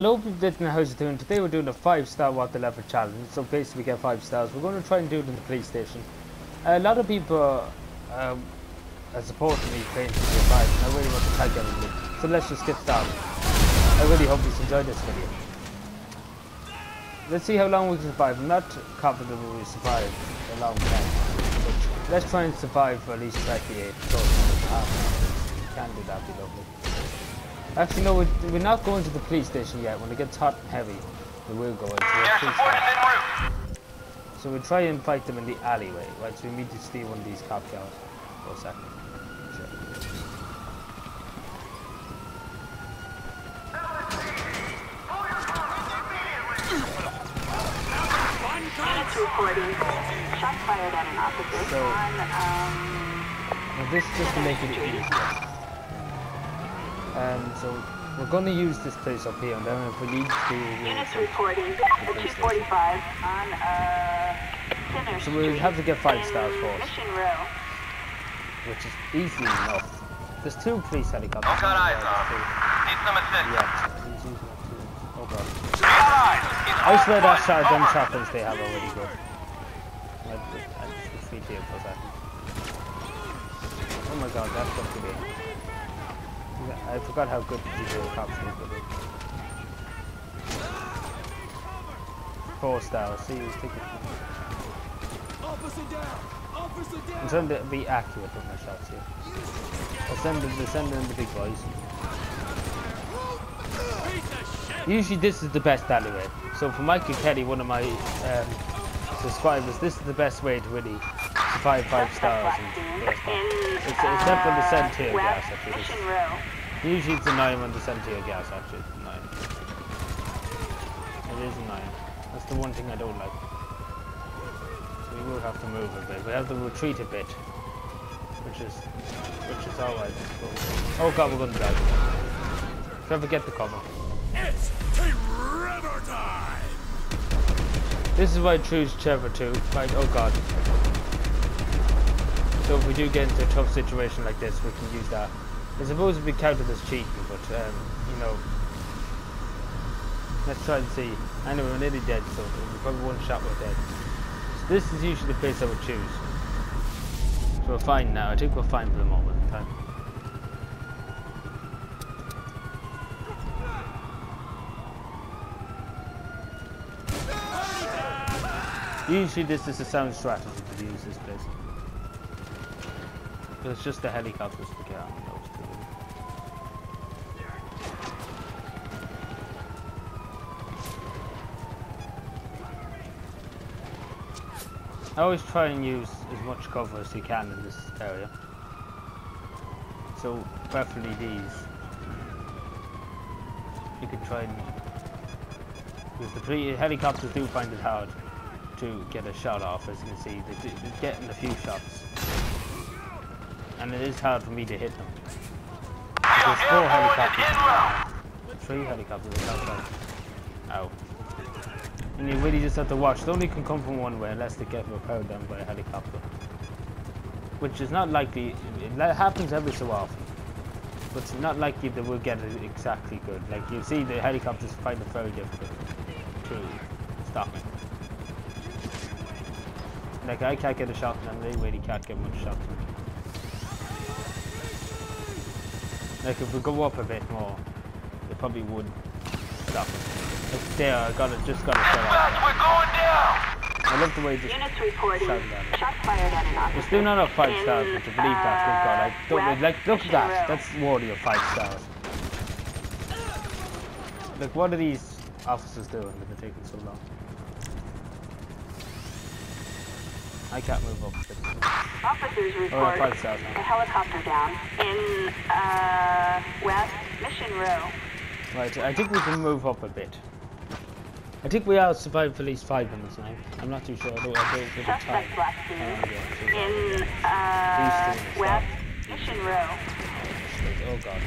Hello people, Ditman, how's it doing? Today we're doing a 5-star What the Leopard challenge. So basically we get 5 stars. We're going to try and do it in the police station. A lot of people are supporting me playing to the 5 and I really want to tag everybody. So let's just get started. I really hope you enjoyed this video. Let's see how long we can survive. I'm not confident we will survive a long time. But let's try and survive for at least 28. So if we can do that, would be lovely. Actually, no, we're not going to the police station yet. When it gets hot and heavy, we will go into the police station. So we'll try and fight them in the alleyway. Right, so we need to steal one of these cop cars. For a second. Sure. Units reporting. Shots fired at an officer So, on, this is just to make it easier. So we're going to use this place up here, and then if we need to, units reporting at 245 on Center so we'll have to get 5 stars first, Mission Row. which is easy enough. There's 2 police helicopters. I've got eyes on him. Need some assistance. Yeah, he's using that too. Oh god. Got eyes. He's I swear that hard shot, them point. shotguns they have are really good. I just feed here for a second. Oh my god, that's got to be. I forgot how good these little cops look with it. 4 stars, see who's taking it. I'm trying to be accurate with my shots here. They're sending in the big boys. Usually this is the best alleyway. So for Michael Kelly, one of my subscribers, this is the best way to really survive 5 stars. Except for the Centurion gas, I think. Mission Row. Usually it's a 9 on the Centurion gas, actually. 9. It is a 9. That's the one thing I don't like. So we will have to move a bit. We have to retreat a bit. Which is alright, I suppose. Oh god, we're gonna die. Trevor, get the cover. It's Trevor time! This is why I choose Trevor too. Right, oh god. So if we do get into a tough situation like this, we can use that. I suppose it'd be counted as cheating, but you know, let's try and see. Anyway, we're nearly dead, so we're probably one shot we're dead. So this is usually the place I would choose. So we're fine now. I think we're fine for the moment in time. Usually this is a sound strategy to use this place. But it's just the helicopters to get on those two. I always try and use as much cover as you can in this area. So preferably these. You can try and, because the helicopters do find it hard to get a shot off, as you can see. They're getting a few shots. And it is hard for me to hit them. There's 4 helicopters. 3 helicopters outside. Ow. And you really just have to watch. They only can come from one way unless they get repelled down by a helicopter. Which is not likely. It happens every so often. But it's not likely they will get it exactly good. Like you see, the helicopters find it very difficult to stop me. Like I can't get a shot on them, they really can't get much shot on me. Like if we go up a bit more, they probably would stop it. Like there, just got it shut off. We're going down. I love the way this Units reporting. shouted at it. Shots fired at an officer. We're still not at 5 stars, but to believe that, good god, I don't like, look at that, that's worthy of 5 stars. Like what are these officers doing that they're taking so long? I can't move up. Officers Oh, report 5 stars a now. helicopter down in West Mission Row. Right, I think we can move up a bit. I think we are survived for at least 5 minutes now. I'm not too sure. I don't give it time. Suspect last seen in These two, West Mission Row. Oh god.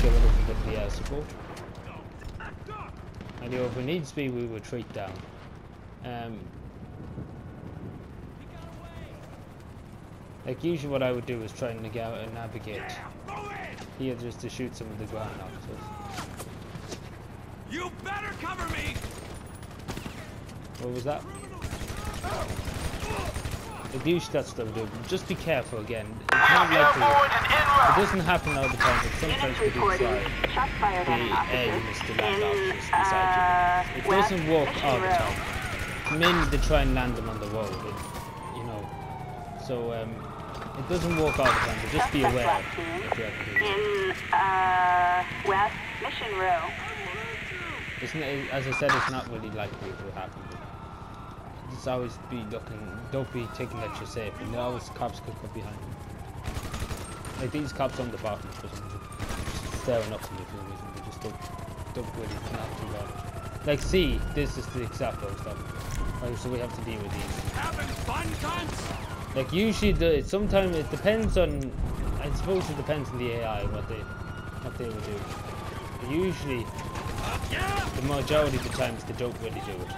Get rid of a bit of the air support. And if it needs to be, we retreat down. Like usually what I would do is try and navigate here just to shoot some of the ground officers. You better cover me! What was that? Like usually that's what I would do, but just be careful again. It's not like it doesn't happen all the time, but sometimes we do try Shots fired at an the aim is officer to land in officers beside you. It West doesn't work Mission all the Row. time. Mainly they try and land them on the road, you know. So it doesn't work all the time, but just be Suspect aware last seen if you ever do. in West Mission Row. It's not, as I said, it's not really likely to happen. Just always be looking, don't be thinking that you're safe, and always cops could come behind you. Like these cops on the bottom for some reason, just staring up at you for some reason. They just don't really not too bothered. Like, see, this is the example of stuff. Like, so we have to deal with these. Having fun, cunts? Like usually, sometimes it depends on. I suppose it depends on the AI what they will do. But usually, the majority of the times they don't really do it.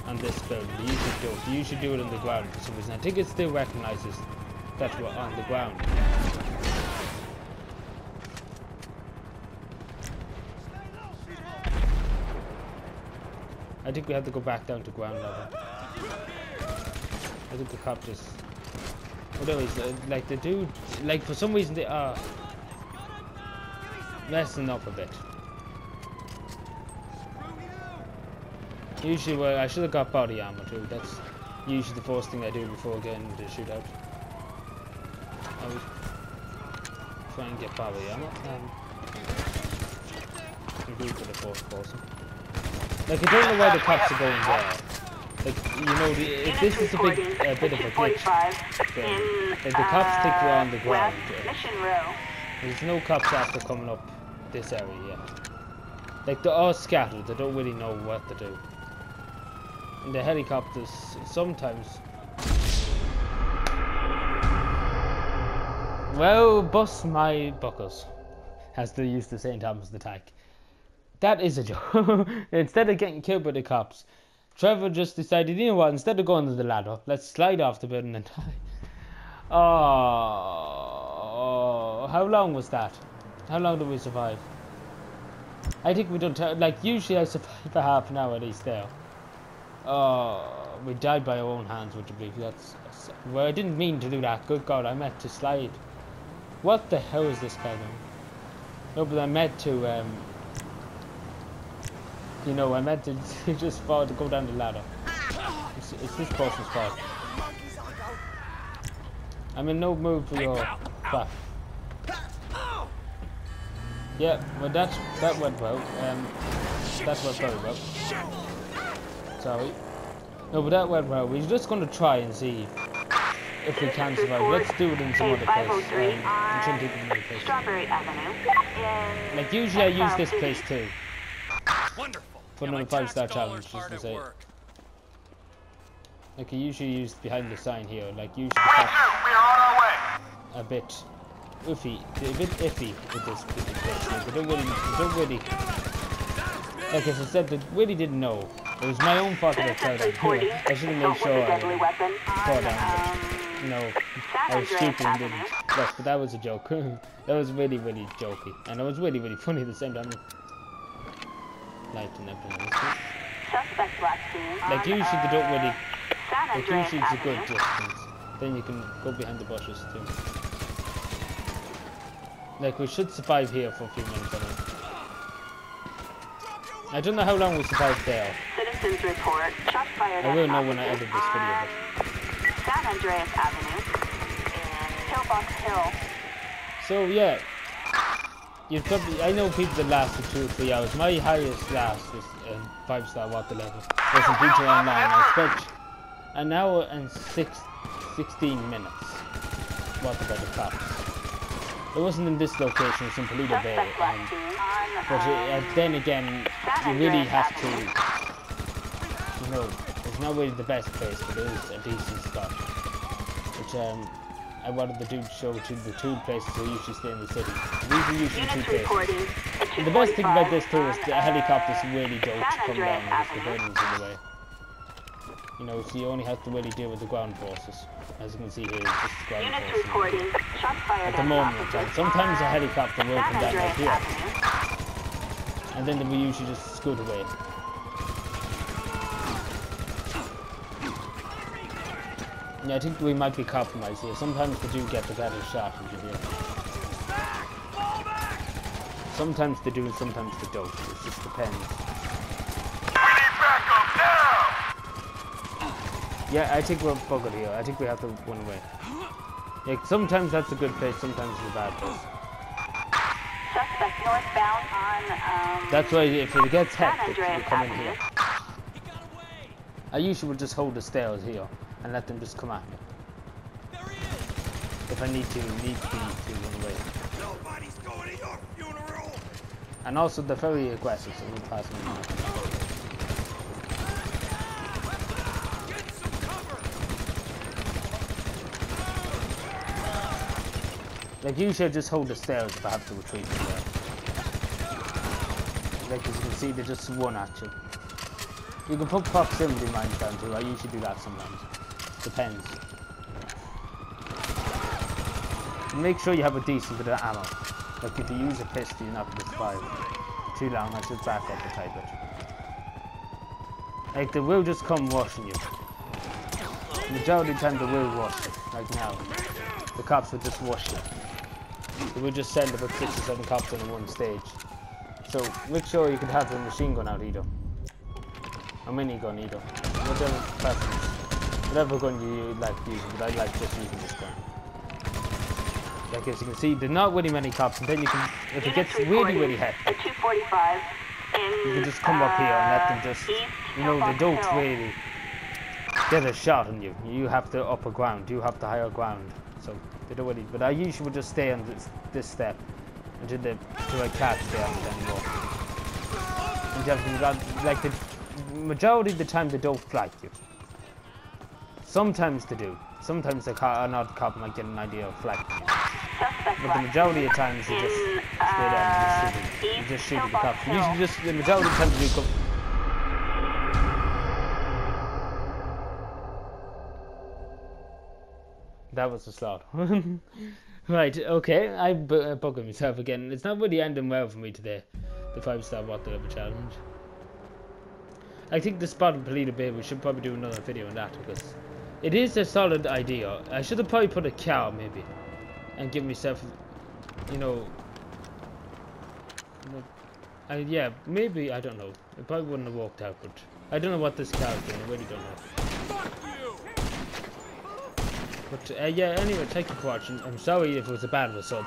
On this building, they usually don't. They usually do it on the ground for some reason. I think it still recognizes that we're on the ground. I think we have to go back down to ground level. I think the cop just... Otherwise, like the dude... Like for some reason they are... messing up a bit. Usually, well, I should have got body armor too. That's usually the first thing I do before getting the shootout. I would try and get body armor. Indeed for the fourth person. Like I don't know why the cops are going there. Like, you know, if this is a bit of a glitch, then if the cops think we're on the ground, there's no cops after coming up this area yet. Like, they're all scattered, they don't really know what to do. And the helicopters, sometimes... Well, bust my buckles, as they used to say in Thomas the Tank. That is a joke. Instead of getting killed by the cops, Trevor just decided, you know what, instead of going to the ladder, let's slide off the building and die. Oh, how long was that? How long did we survive? I think we don't, like, usually I survive for half an hour at least there. Oh, we died by our own hands, would you believe? That's, well, I didn't mean to do that. Good God, I meant to slide. What the hell is this guy doing? No, but I meant to, you know, I meant to just fall to go down the ladder. It's this person's fault. I'm in no mood for your crap. Yeah, well that went well. That went very well. Sorry. No, but that went well. We're just going to try and see if we can survive. Let's do it in some other place. Strawberry Avenue. Like usually I use this place too. Wonderful. For another 5-star challenge, just to say. Like I usually use behind the sign here. Like usually Roger, we are on our way. a bit iffy with this place. Like, they don't really. Like as I said, they really didn't know. It was my own fault that I fell down here. I should have made sure I fell down. But, no, I was stupid and didn't. Yes, but that was a joke. That was really, really jokey, and it was really, really funny at the same time. Like usually they don't really. Like usually it's a good distance. Then you can go behind the bushes too. Like we should survive here for a few minutes. I don't know how long we survived there. Citizens report shots fired I will know when I edit this video. But... San Andreas Avenue and Pillbox Hill. So yeah, you probably I know people that lasted 2 or 3 hours. My highest last was 5-star water level. Was in Feature Online. I spent an hour and 16 minutes. What about the cops? It wasn't in this location, it's in Paleto Bay. But then again, you really have to, you know, it's not really the best place, but it is a decent spot. Which I wanted the dude to show to the 2 places who usually stay in the city. These are usually 2 places. And the best thing about this too is the helicopters really don't come down because the building's in the way. You know, so you only have to really deal with the ground forces. As you can see here, it's just the ground Units forces. reporting. Shots fired At the an moment, officer. sometimes a helicopter will come San down like Andreas here, Avenue. and then we usually just scoot away. Yeah, I think we might be compromised here. Sometimes they do get the better shot, as you hear. Sometimes they do, and sometimes they don't. It just depends. We need backup now! Yeah, I think we're buggered here. I think we have to run away. Like, sometimes that's a good place, sometimes it's a bad place. Suspect northbound on, That's why if it gets San hectic, you Andreas come in Avenue. here. I usually would just hold the stairs here and let them just come at me. There he is. If I need be to run away. Nobody's going to your funeral. And also they're very aggressive, so we'll pass them on. Get some cover. Like, usually I just hold the stairs if I have to retreat from there. Like, as you can see, they just run at you. You can put proximity mines down too. I usually do that sometimes. Depends. Make sure you have a decent bit of ammo. Like, if you use a pistol, you're not going to survive too long. I should back up a tiny bit. Like, they will just come rushing you. Majority of the time they will rush you. Like now, the cops will just rush you. They will just send about 6 or 7 cops on one stage. So make sure you can have a machine gun out either. A minigun either. Whatever preference. Whatever gun you like using, but I like just using this gun. Like, as you can see, there's not really many cops, and then you can, if it gets really hectic, At 245 in, you can just come up here and let them just, east you know, they Hillbox don't Hill. really get a shot on you. You have the upper ground, you have the higher ground. So they don't really, but I usually would just stay on this step until I can't stay on it anymore. And you have got, like, the majority of the time they don't flank you. Sometimes they do. Sometimes the another cop might get an idea of flanking you. Suspect But the majority of times you just stay there and just shoot. You just shoot at the cops. Usually just the majority of the time you come. That was a slot. Right, okay. I bugged myself again. It's not really ending well for me today. The 5-star whatever challenge. I think the spotted Polito Bay, we should probably do another video on that because it is a solid idea. I should have probably put a cow maybe and give myself, you know, yeah, maybe, I don't know. It probably wouldn't have worked out, but I don't know what this cow is doing. I really don't know. Fuck you. But yeah, anyway, thank you for watching. I'm sorry if it was a bad result.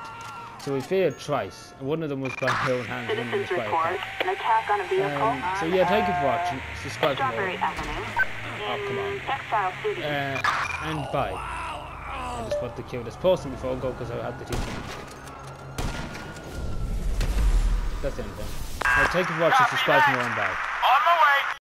So we failed twice. One of them was by my own hands, one of them was Citizens by a report cat. an attack on a vehicle So on, yeah, thank you for watching. Subscribe for Strawberry more. Avenue Oh, come on. in Textile City. And bye. I just want to kill this person before I go because I have to teach him. That's the end then. Thank you for watching. Subscribe for more and bye.